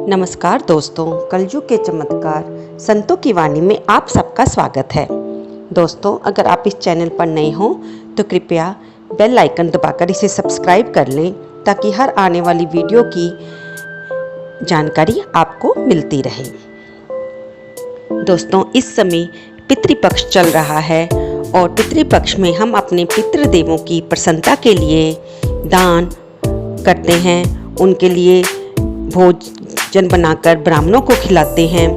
नमस्कार दोस्तों, कलयुग के चमत्कार संतों की वाणी में आप सबका स्वागत है। दोस्तों, अगर आप इस चैनल पर नए हो तो कृपया बेल आइकन दबाकर इसे सब्सक्राइब कर लें ताकि हर आने वाली वीडियो की जानकारी आपको मिलती रहे। दोस्तों, इस समय पितृपक्ष चल रहा है और पितृपक्ष में हम अपने पितृदेवों की प्रसन्नता के लिए दान करते हैं, उनके लिए भोजन बनाकर ब्राह्मणों को खिलाते हैं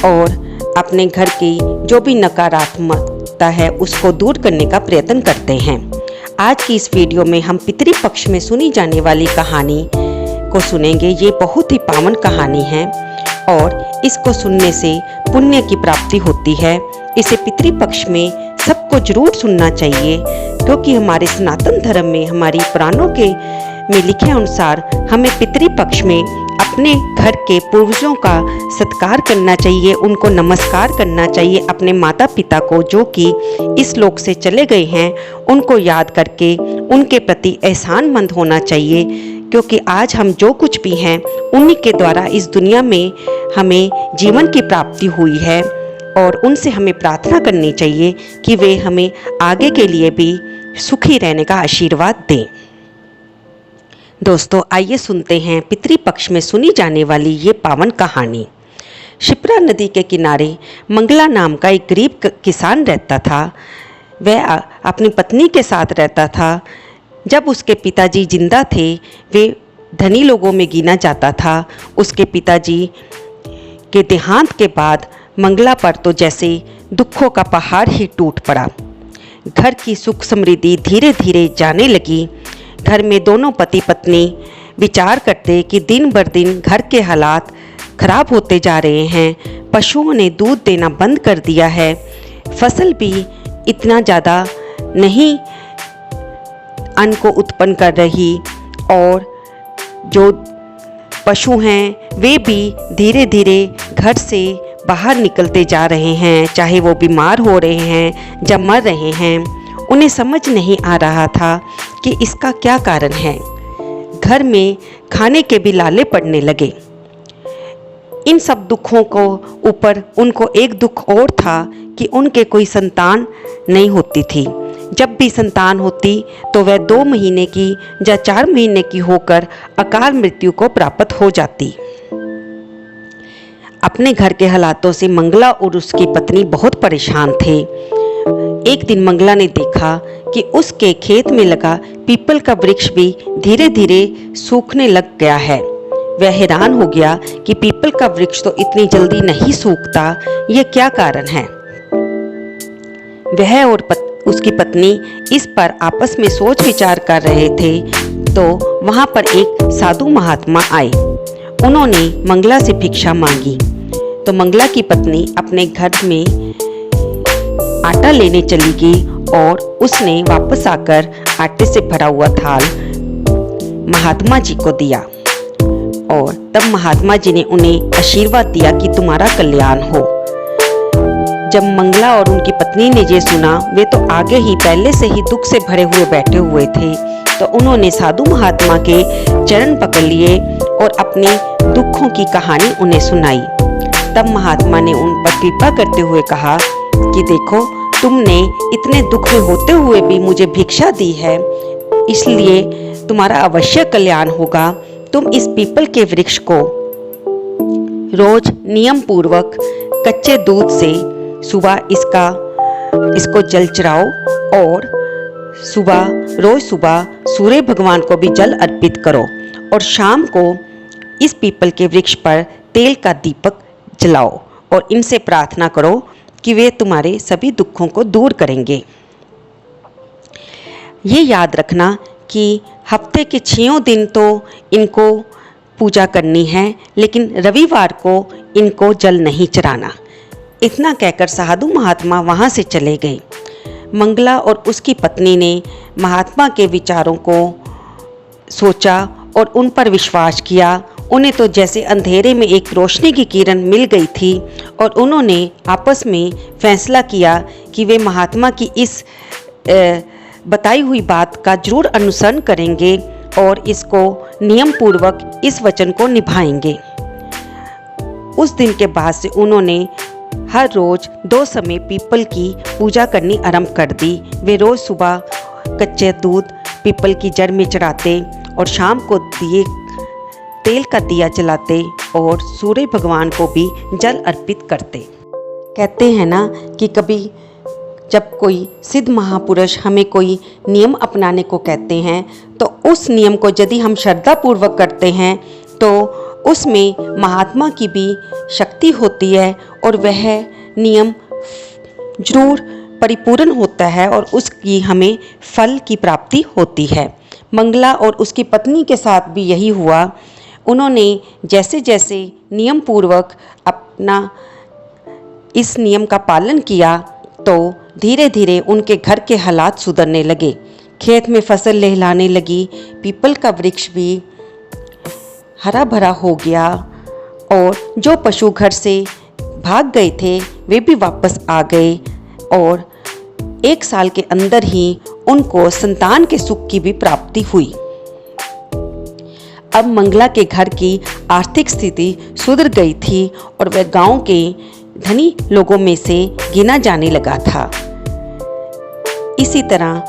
और अपने घर की जो भी नकारात्मकता है उसको दूर करने का प्रयत्न करते हैं। आज की इस वीडियो में हम पितृपक्ष में सुनी जाने वाली कहानी को सुनेंगे। ये बहुत ही पावन कहानी है और इसको सुनने से पुण्य की प्राप्ति होती है। इसे पितृपक्ष में सबको जरूर सुनना चाहिए, क्योंकि हमारे सनातन धर्म में, हमारी पुराणों के में लिखे अनुसार हमें पितृपक्ष में अपने घर के पूर्वजों का सत्कार करना चाहिए, उनको नमस्कार करना चाहिए। अपने माता पिता को जो कि इस लोक से चले गए हैं उनको याद करके उनके प्रति एहसानमंद होना चाहिए, क्योंकि आज हम जो कुछ भी हैं उन्हीं के द्वारा इस दुनिया में हमें जीवन की प्राप्ति हुई है और उनसे हमें प्रार्थना करनी चाहिए कि वे हमें आगे के लिए भी सुखी रहने का आशीर्वाद दें। दोस्तों, आइए सुनते हैं पितृपक्ष में सुनी जाने वाली ये पावन कहानी। शिप्रा नदी के किनारे मंगला नाम का एक गरीब किसान रहता था। वह अपनी पत्नी के साथ रहता था। जब उसके पिताजी जिंदा थे वे धनी लोगों में गिना जाता था। उसके पिताजी के देहांत के बाद मंगला पर तो जैसे दुखों का पहाड़ ही टूट पड़ा। घर की सुख समृद्धि धीरे धीरे जाने लगी। घर में दोनों पति पत्नी विचार करते कि दिन बर दिन घर के हालात खराब होते जा रहे हैं। पशुओं ने दूध देना बंद कर दिया है, फसल भी इतना ज़्यादा नहीं अन्न को उत्पन्न कर रही और जो पशु हैं वे भी धीरे धीरे घर से बाहर निकलते जा रहे हैं, चाहे वो बीमार हो रहे हैं या मर रहे हैं। उन्हें समझ नहीं आ रहा था कि इसका क्या कारण है। घर में खाने के भी लाले पड़ने लगे। इन सब दुखों को ऊपर उनको एक दुख और था कि उनके कोई संतान नहीं होती थी। जब भी संतान होती तो वह 2 महीने की या 4 महीने की होकर अकाल मृत्यु को प्राप्त हो जाती। अपने घर के हालातों से मंगला और उसकी पत्नी बहुत परेशान थे। एक दिन मंगला ने देखा कि उसके खेत में लगा पीपल का वृक्ष भी धीरे धीरे सूखने लग गया है। वह हैरान हो गया कि पीपल का वृक्ष तो इतनी जल्दी नहीं सूखता, यह क्या कारण है। वह और उसकी पत्नी इस पर आपस में सोच विचार कर रहे थे तो वहां पर एक साधु महात्मा आए। उन्होंने मंगला से भिक्षा मांगी तो मंगला की पत्नी अपने घर में आटा लेने चली गई और उसने वापस आकर आटे से भरा हुआ थाल महात्मा जी को दिया और तब महात्मा जी ने उन्हें आशीर्वाद दिया कि तुम्हारा कल्याण हो। जब मंगला और उनकी पत्नी ने ये सुना, वे तो आगे ही पहले से ही दुख से भरे हुए बैठे हुए थे, तो उन्होंने साधु महात्मा के चरण पकड़ लिए और अपने दुखों की कहानी उन्हें सुनाई। तब महात्मा ने उन पर कृपा करते हुए कहा कि देखो, तुमने इतने दुख में होते हुए भी मुझे भिक्षा दी है, इसलिए तुम्हारा अवश्य कल्याण होगा। तुम इस पीपल के वृक्ष को रोज नियम पूर्वक कच्चे दूध से सुबह इसको जल चढ़ाओ और रोज सुबह सूर्य भगवान को भी जल अर्पित करो और शाम को इस पीपल के वृक्ष पर तेल का दीपक जलाओ और इनसे प्रार्थना करो कि वे तुम्हारे सभी दुखों को दूर करेंगे। ये याद रखना कि हफ्ते के 6 दिन तो इनको पूजा करनी है, लेकिन रविवार को इनको जल नहीं चढ़ाना। इतना कहकर साधु महात्मा वहाँ से चले गए। मंगला और उसकी पत्नी ने महात्मा के विचारों को सोचा और उन पर विश्वास किया। उन्हें तो जैसे अंधेरे में एक रोशनी की किरण मिल गई थी और उन्होंने आपस में फैसला किया कि वे महात्मा की इस बताई हुई बात का जरूर अनुसरण करेंगे और इसको नियम पूर्वक इस वचन को निभाएंगे। उस दिन के बाद से उन्होंने हर रोज़ 2 समय पीपल की पूजा करनी आरंभ कर दी। वे रोज़ सुबह कच्चे दूध पीपल की जड़ में चढ़ाते और शाम को तेल का दिया जलाते और सूर्य भगवान को भी जल अर्पित करते। कहते हैं ना कि कभी जब कोई सिद्ध महापुरुष हमें कोई नियम अपनाने को कहते हैं तो उस नियम को यदि हम श्रद्धापूर्वक करते हैं तो उसमें महात्मा की भी शक्ति होती है और वह नियम जरूर परिपूर्ण होता है और उसकी हमें फल की प्राप्ति होती है। मंगला और उसकी पत्नी के साथ भी यही हुआ। उन्होंने जैसे जैसे नियम पूर्वक अपना इस नियम का पालन किया तो धीरे धीरे उनके घर के हालात सुधरने लगे। खेत में फसल लहलाने लगी, पीपल का वृक्ष भी हरा भरा हो गया और जो पशु घर से भाग गए थे वे भी वापस आ गए और 1 साल के अंदर ही उनको संतान के सुख की भी प्राप्ति हुई। अब मंगला के घर की आर्थिक स्थिति सुधर गई थी और वह गांव के धनी लोगों में से गिना जाने लगा था। इसी तरह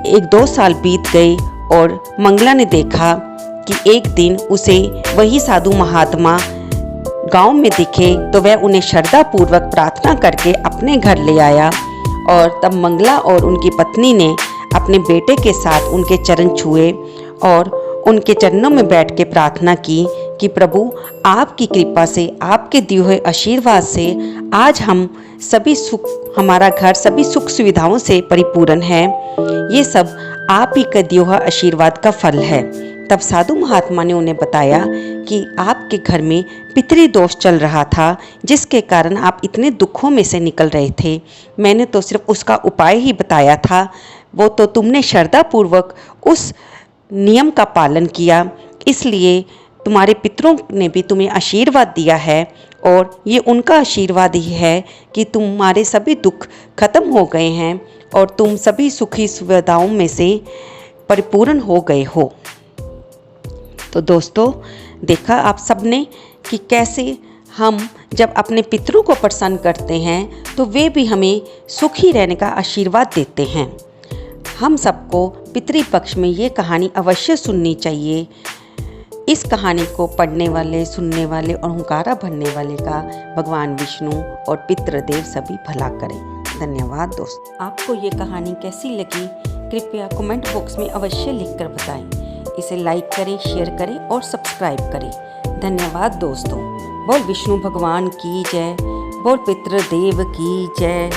1-2 साल बीत गए और मंगला ने देखा कि एक दिन उसे वही साधु महात्मा गांव में दिखे तो वह उन्हें श्रद्धापूर्वक प्रार्थना करके अपने घर ले आया और तब मंगला और उनकी पत्नी ने अपने बेटे के साथ उनके चरण छुए और उनके चरणों में बैठ के प्रार्थना की कि प्रभु आपकी कृपा से, आपके दिए हुए आशीर्वाद से आज हम सभी सुख, हमारा घर सभी सुख सुविधाओं से परिपूर्ण है। ये सब आप ही का दिया हुआ आशीर्वाद का फल है। तब साधु महात्मा ने उन्हें बताया कि आपके घर में पितृ दोष चल रहा था जिसके कारण आप इतने दुखों में से निकल रहे थे। मैंने तो सिर्फ उसका उपाय ही बताया था, वो तो तुमने श्रद्धापूर्वक उस नियम का पालन किया, इसलिए तुम्हारे पितरों ने भी तुम्हें आशीर्वाद दिया है और ये उनका आशीर्वाद ही है कि तुम्हारे सभी दुख खत्म हो गए हैं और तुम सभी सुखी सुविधाओं में से परिपूर्ण हो गए हो। तो दोस्तों, देखा आप सबने कि कैसे हम जब अपने पितरों को प्रसन्न करते हैं तो वे भी हमें सुखी रहने का आशीर्वाद देते हैं। हम सबको पितृपक्ष में ये कहानी अवश्य सुननी चाहिए। इस कहानी को पढ़ने वाले, सुनने वाले और हुंकारा भरने वाले का भगवान विष्णु और पितृदेव सभी भला करें। धन्यवाद दोस्तों। आपको ये कहानी कैसी लगी कृपया कमेंट बॉक्स में अवश्य लिखकर बताएं। इसे लाइक करें, शेयर करें और सब्सक्राइब करें। धन्यवाद दोस्तों। बोल विष्णु भगवान की जय, बोल पितृदेव की जय।